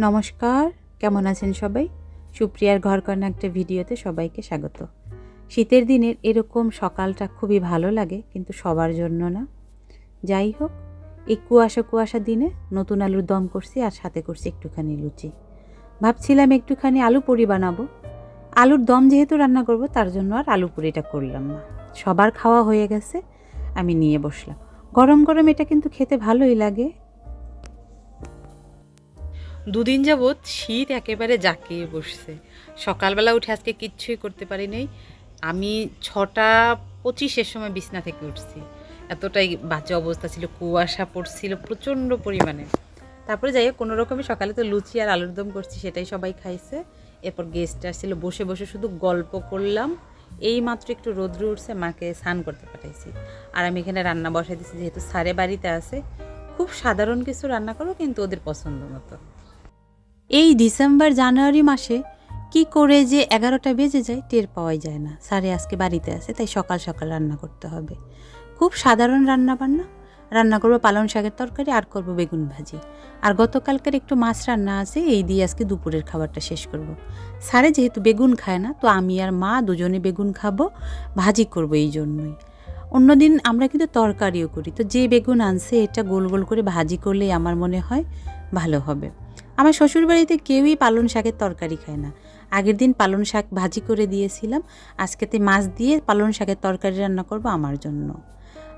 নমস্কার, কেমন আছেন সবাই? সুপ্রিয়ার ঘরকন্না একটা ভিডিওতে সবাইকে স্বাগত। শীতের দিনের এরকম সকালটা খুবই ভালো লাগে, কিন্তু সবার জন্য না। যাই হোক, এই কুয়াশা দিনে নতুন আলুর দম করছি আর সাথে করছি একটুখানি লুচি। ভাবছিলাম একটুখানি আলু পুরি বানাবো। আলুর দম যেহেতু রান্না করব, তার জন্য আর আলু পুরিটা করলাম না। সবার খাওয়া হয়ে গেছে, আমি নিয়ে বসলাম। গরম গরম এটা কিন্তু খেতে ভালোই লাগে। দুদিন যাবৎ শীত একেবারে জাঁকিয়ে বসছে। সকালবেলা উঠে আজকে কিচ্ছুই করতে পারি নাই। আমি 6:25-এর সময় বিছনা থেকে উঠছি। এতটাই বাজে অবস্থা ছিল, কুয়াশা পড়ছিল প্রচণ্ড পরিমাণে। তারপরে যাই হোক, কোনো রকমে সকালে তো লুচি আর আলুর দম করছি, সেটাই সবাই খাইছে। এরপর গেস্ট আসছিল, বসে বসে শুধু গল্প করলাম। এই মাত্র একটু রোদ্র উঠছে, মাকে স্নান করতে পাঠাইছি। আর আমি এখানে রান্না বসাই দিচ্ছি, যেহেতু স্যারে বাড়িতে আছে। খুব সাধারণ কিছু রান্না করো, কিন্তু ওদের পছন্দ মতো। এই ডিসেম্বর জানুয়ারি মাসে কি করে যে 11টা বেজে যায় টের পাওয়াই যায় না। স্যারে আজকে বাড়িতে আছে, তাই সকাল সকাল রান্না করতে হবে। খুব সাধারণ রান্না করবো পালং শাকের তরকারি আর করব বেগুন ভাজি। আর গতকালকের একটু মাছ রান্না আছে, এই দিয়ে আজকে দুপুরের খাবারটা শেষ করব। স্যারে যেহেতু বেগুন খায় না, তো আমি আর মা দুজনে বেগুন খাবো, ভাজি করব এই জন্যই। অন্যদিন আমরা কিন্তু তরকারিও করি, তো যে বেগুন আনছে এটা গোল গোল করে ভাজি করলেই আমার মনে হয় ভালো হবে। আমার শ্বশুরবাড়িতে কেউই পালং শাকের তরকারি খায় না। আগের দিন পালং শাক ভাজি করে দিয়েছিলাম, আজকেতে মাছ দিয়ে পালং শাকের তরকারি রান্না করব আমার জন্য।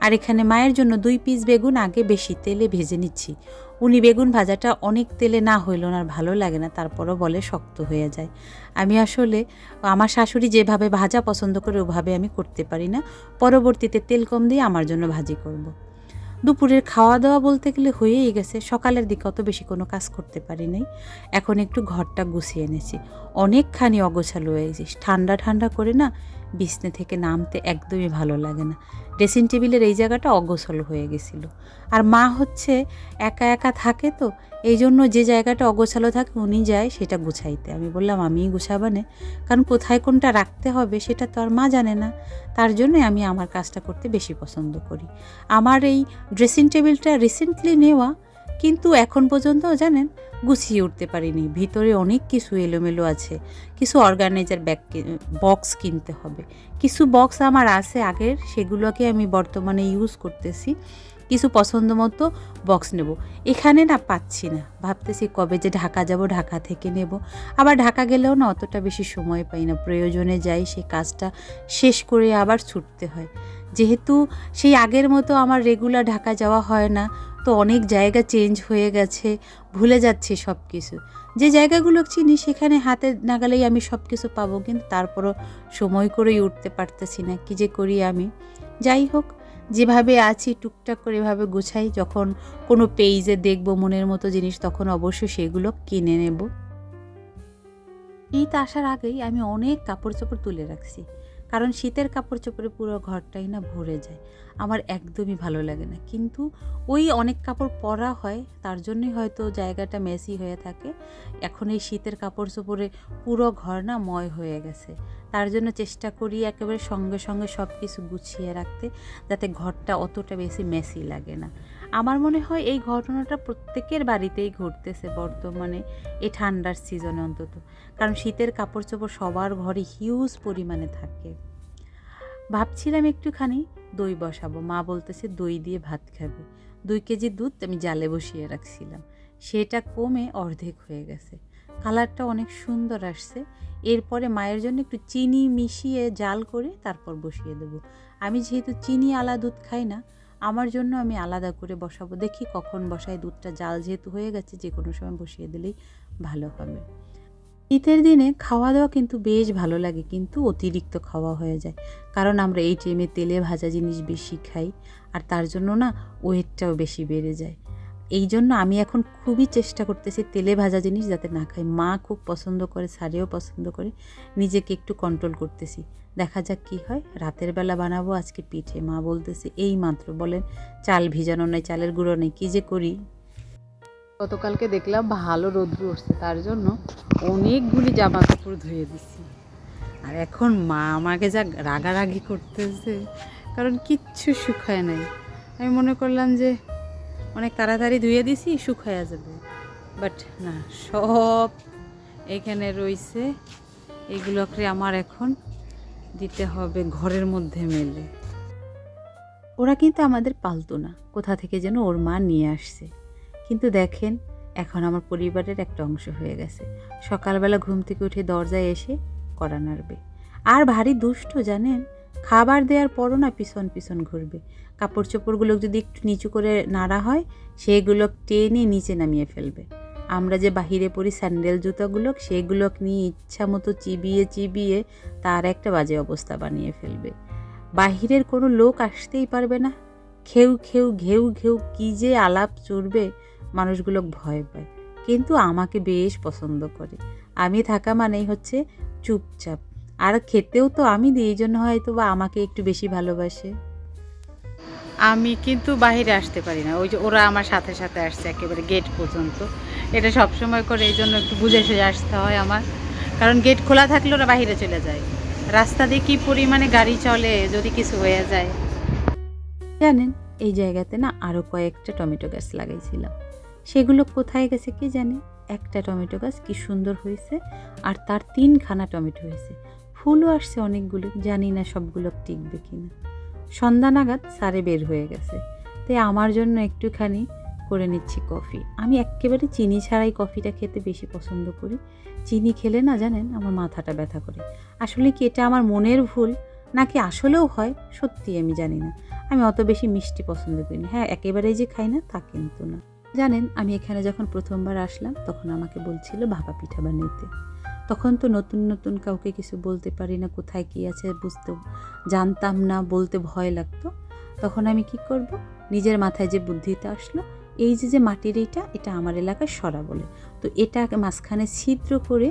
আর এখানে মায়ের জন্য 2 পিস বেগুন আগে বেশি তেলে ভেজে নিচ্ছি। উনি বেগুন ভাজাটা অনেক তেলে না হইল না, আর ভালো লাগে না, তারপরও বলে শক্ত হয়ে যায়। আমি আসলে আমার শাশুড়ি যেভাবে ভাজা পছন্দ করে ওভাবে আমি করতে পারি না। পরবর্তীতে তেল কম দিয়ে আমার জন্য ভাজি করব। দুপুরের খাওয়া দাওয়া বলতে গেলে হয়েই গেছে। সকালের দিকে অত বেশি কোনো কাজ করতে পারি নাই। এখন একটু ঘরটা গুছিয়ে এনেছি। অনেকখানি অগোছালো হয়ে গেছি। ঠান্ডা করে না বিছনা থেকে নামতে একদমই ভালো লাগে না। ড্রেসিং টেবিলের এই জায়গাটা অগোছালো হয়ে গেছিলো। আর মা হচ্ছে একা থাকে, তো এই জন্য যে জায়গাটা অগোছালো থাকে উনি যায় সেটা গুছাইতে। আমি বললাম আমিই গুছাবানে, কারণ কোথায় কোনটা রাখতে হবে সেটা তো আর মা জানে না। তার জন্যই আমি আমার কাজটা করতে বেশি পছন্দ করি। আমার এই ড্রেসিং টেবিলটা রিসেন্টলি নেওয়া, কিন্তু এখন পর্যন্ত জানেন গুছিয়ে উঠতে পারিনি। ভিতরে অনেক কিছু এলোমেলো আছে। কিছু অর্গানাইজার বক্স কিনতে হবে। কিছু বক্স আমার আছে আগের, সেগুলোকে আমি বর্তমানে ইউজ করতেছি। কিছু পছন্দ মতো বক্স নেব। এখানে না পাচ্ছি না, ভাবতেছি কবে যে ঢাকা যাব, ঢাকা থেকে নেব। আবার ঢাকা গেলেও না অতটা বেশি সময় পাই না, প্রয়োজনে যাই, সেই কাজটা শেষ করে আবার ছুটতে হয়। যেহেতু সেই আগের মতো আমার রেগুলার ঢাকা যাওয়া হয় না, তো অনেক জায়গা চেঞ্জ হয়ে গেছে, ভুলে যাচ্ছি সব কিছু। যে জায়গাগুলো চিনি সেখানে হাতে নাগালেই আমি সব কিছু পাবো, কিন্তু তারপরও সময় করেই উঠতে পারতেছি না। কী যে করি আমি। যাই হোক, যেভাবে আছি টুকটাক করে এভাবে গুছাই। যখন কোনো পেজে দেখব মনের মতো জিনিস, তখন অবশ্যই সেগুলো কিনে নেব। শীত আসার আগেই আমি অনেক কাপড় চোপড় তুলে রাখছি, কারণ শীতের কাপড় চোপড়ে পুরো ঘরটাই না ভরে যায়। আমার একদমই ভালো লাগে না, কিন্তু ওই অনেক কাপড় পরা হয়, তার জন্যই হয়তো জায়গাটা মেসি হয়ে থাকে। এখন এই শীতের কাপড় চোপড়ে পুরো ঘর না ময় হয়ে গেছে। তার জন্য চেষ্টা করি একেবারে সঙ্গে সঙ্গে সব কিছু গুছিয়ে রাখতে, যাতে ঘরটা অতটা বেশি মেসি লাগে না। আমার মনে হয় এই ঘটনাটা প্রত্যেকের বাড়িতেই ঘটতেছে বর্তমানে, এই ঠান্ডার সিজনে অন্তত। কারণ শীতের কাপড় চোপড় সবার ঘরে হিউজ পরিমাণে থাকে। ভাবছিলাম একটুখানি দই বসাবো, মা বলতেছে দই দিয়ে ভাত খাবে। 2 কেজি দুধ আমি জালে বসিয়ে রাখছিলাম, সেটা কমে অর্ধেক হয়ে গেছে। কালারটা অনেক সুন্দর আসছে। এরপরে মায়ের জন্য একটু চিনি মিশিয়ে জাল করে তারপর বসিয়ে দেবো। আমি যেহেতু চিনি আলা দুধ খাই না, আমার জন্য আমি আলাদা করে বসাবো। দেখি কখন বসাই, দুধটা জাল যেহেতু হয়ে গেছে, যে কোনো সময় বসিয়ে দিলেই ভালো হবে। শীতের দিনে খাওয়া দাওয়া কিন্তু বেশ ভালো লাগে, কিন্তু অতিরিক্ত খাওয়া হয়ে যায়। কারণ আমরা এই টাইমে তেলে ভাজা জিনিস বেশি খাই, আর তার জন্য না ওয়েটটাও বেশি বেড়ে যায়। এই জন্য আমি এখন খুবই চেষ্টা করতেছি তেলে ভাজা জিনিস যাতে না খাই। মা খুব পছন্দ করে, সারেও পছন্দ করে, নিজেকে একটু কন্ট্রোল করতেছি। দেখা যাক কি হয়। রাতের বেলা বানাবো আজকে পিঠে। মা বলতেছে এই মাত্র বলেন চাল ভিজানো নেই, চালের গুঁড়ো নেই, কী যে করি। গতকালকে দেখলাম ভালো রৌদ্র উঠছে, তার জন্য অনেকগুলি জামা কাপড় ধুয়ে দিচ্ছি। আর এখন মা আমাকে যা রাগারাগি করতেছে, কারণ কিচ্ছু শুকায় নাই। আমি মনে করলাম যে অনেক তাড়াতাড়ি ধুয়ে দিছি, শুকায়া যাবে। বাট না, সব এখানে রয়েছে। এগুলোকে আমার এখন দিতে হবে ঘরের মধ্যে মেলে। ওরা কিন্তু আমাদের পালতো না, কোথা থেকে যেন ওর মা নিয়ে আসছে। কিন্তু দেখেন, এখন আমার পরিবারের একটা অংশ হয়ে গেছে। সকালবেলা ঘুম থেকে উঠে দরজায় এসে কড়া নাড়বে। আর ভারী দুষ্ট জানেন, খাবার দেওয়ার পরও না পিছন পিছন ঘুরবে। কাপড় চোপড়গুলো যদি একটু নিচু করে নাড়া হয়, সেগুলো টেনে নিচে নামিয়ে ফেলবে। আমরা যে বাহিরে পরি স্যান্ডেল জুতাগুলো, সেগুলো নিয়ে ইচ্ছা মতো চিবিয়ে চিবিয়ে তার একটা বাজে অবস্থা বানিয়ে ফেলবে। বাহিরের কোনো লোক আসতেই পারবে না। খেউ খেউ ঘেউ ঘেউ কী যে আলাপ চড়বে, মানুষগুলো ভয় পায়। কিন্তু আমাকে বেশ পছন্দ করে। আমি থাকা মানেই হচ্ছে চুপচাপ। আর খেতেও তো আমি দিই, এই জন্য হয়তো বা আমাকে একটু বেশি ভালোবাসে। আমি কিন্তু বাহিরে আসতে পারি না, ওই যে ওরা আমার সাথে সাথে আসছে একেবারে গেট পর্যন্ত। এটা সবসময় করে, এই জন্য একটু বুঝে সুঝে আসতে হয় আমার। কারণ গেট খোলা থাকলে ওরা বাহিরে চলে যায়। রাস্তা দিয়ে কী পরিমাণে গাড়ি চলে, যদি কিছু হয়ে যায়। জানেন, এই জায়গাতে না আরও কয়েকটা টমেটো গাছ লাগাইছিলাম। সেগুলো কোথায় গেছে কি জানি। একটা টমেটো গাছ কি সুন্দর হয়েছে, আর তার 3খানা টমেটো হয়েছে। ফুলও আসছে অনেকগুলো, জানি না সবগুলো টিকবে কিনা। সন্ধ্যা নাগাদ সারে বের হয়ে গেছে, তাই আমার জন্য একটুখানি করে নিচ্ছি কফি। আমি একেবারে চিনি ছাড়াই কফিটা খেতে বেশি পছন্দ করি। চিনি খেলে না জানেন, আমার মাথাটা ব্যথা করে। আসলে কি এটা আমার মনের ভুল, নাকি আসলেও হয়, সত্যি আমি জানি না। আমি অত বেশি মিষ্টি পছন্দ করি না। হ্যাঁ, একেবারেই যে খাই না তা কিন্তু না। জানেন, আমি এখানে যখন প্রথমবার আসলাম, তখন আমাকে বলছিল ভাপা পিঠা বানাইতে। তখন তো নতুন নতুন, কাউকে কিছু বলতে পারি না, কোথায় কী আছে বুঝতে জানতাম না, বলতে ভয় লাগতো। তখন আমি কি করব, নিজের মাথায় যে বুদ্ধিটা আসলো, এই যে মাটির এটা আমার এলাকায় সরা বলে, তো এটা মাঝখানে ছিদ্র করে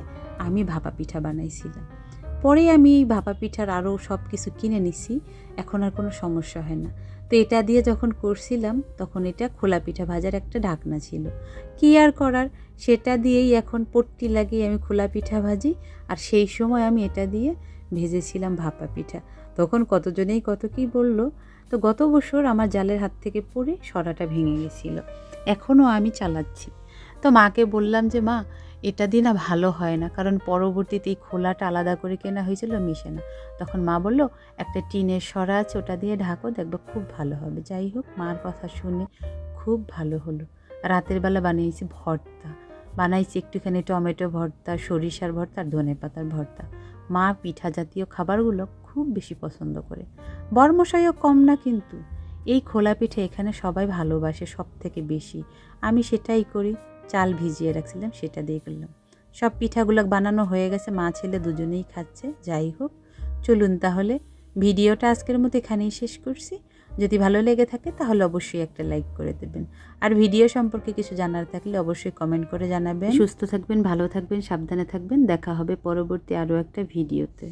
আমি ভাপা পিঠা বানাইছিলাম। পরে আমি এই ভাপা পিঠার আরও সব কিছু কিনে নিছি, এখন আর কোনো সমস্যা হয় না। তো এটা দিয়ে যখন করছিলাম, তখন এটা খোলা পিঠা ভাজার একটা ঢাকনা ছিল। কী আর করার, সেটা দিয়েই এখন পট্টি লাগিয়ে আমি খোলা পিঠা ভাজি। আর সেই সময় আমি এটা দিয়ে ভেজেছিলাম ভাপা পিঠা। তখন কতজনেই কত কী বলল। তো গত বছর আমার জালের হাত থেকে পড়ে সরাটা ভেঙে গেছিলো, এখনও আমি চালাচ্ছি। তো মাকে বললাম যে মা, এটা দিয়ে না ভালো হয় না, কারণ পরবর্তীতে এই খোলাটা আলাদা করে কেনা হয়েছিল, মিশে না। তখন মা বলল, একটা টিনের সরা আছে, ওটা দিয়ে ঢাকো, দেখবে খুব ভালো হবে। যাই হোক, মার কথা শুনে খুব ভালো হলো। রাতের বেলা বানিয়েছি ভর্তা, বানাইছি একটুখানি টমেটো ভর্তা, সরিষার ভর্তা আর ধনেপাতার ভর্তা। মা পিঠা জাতীয় খাবারগুলো খুব বেশি পছন্দ করে। বরমশাইও কম না কিন্তু। এই খোলা পিঠে এখানে সবাই ভালোবাসে সব থেকে বেশি। আমি সেটাই করি। চাল ভিজিয়ে রাখছিলাম, সেটা দিয়ে করলাম। সব পিঠাগুলো বানানো হয়ে গেছে, মা ছেলে দুজনেই খাচ্ছে। যাই হোক, চলুন তাহলে ভিডিওটা আজকের মতো এখানেই শেষ করছি। যদি ভালো লেগে থাকে তাহলে অবশ্যই একটা লাইক করে দেবেন। আর ভিডিও সম্পর্কে কিছু জানার থাকলে অবশ্যই কমেন্ট করে জানাবেন। সুস্থ থাকবেন, ভালো থাকবেন, সাবধানে থাকবেন। দেখা হবে পরবর্তী আরও একটা ভিডিওতে।